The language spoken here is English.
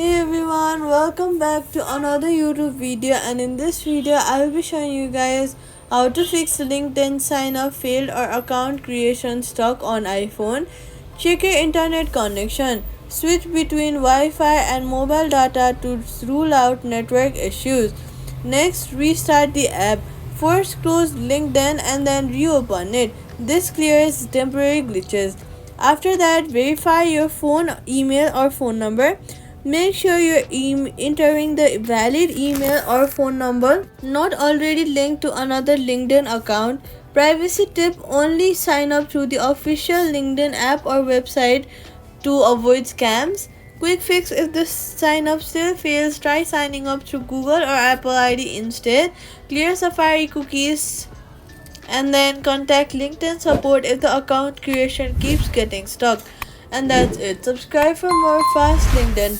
Hey everyone, welcome back to another YouTube video, and in this video I will be showing you guys how to fix LinkedIn sign up failed or account creation stuck on iPhone. Check your internet connection. Switch between Wi-Fi and mobile data to rule out network issues. Next, restart the app. First close LinkedIn and then reopen it. This clears temporary glitches. After that, verify your phone, email or phone number. Make sure you're entering the valid email or phone number not already linked to another LinkedIn account. Privacy tip: only sign up through the official LinkedIn app or website to avoid scams. Quick fix: if the sign up still fails, try signing up through Google or Apple ID instead. Clear Safari cookies and then contact LinkedIn support if the account creation keeps getting stuck. And that's it. Subscribe for more fast LinkedIn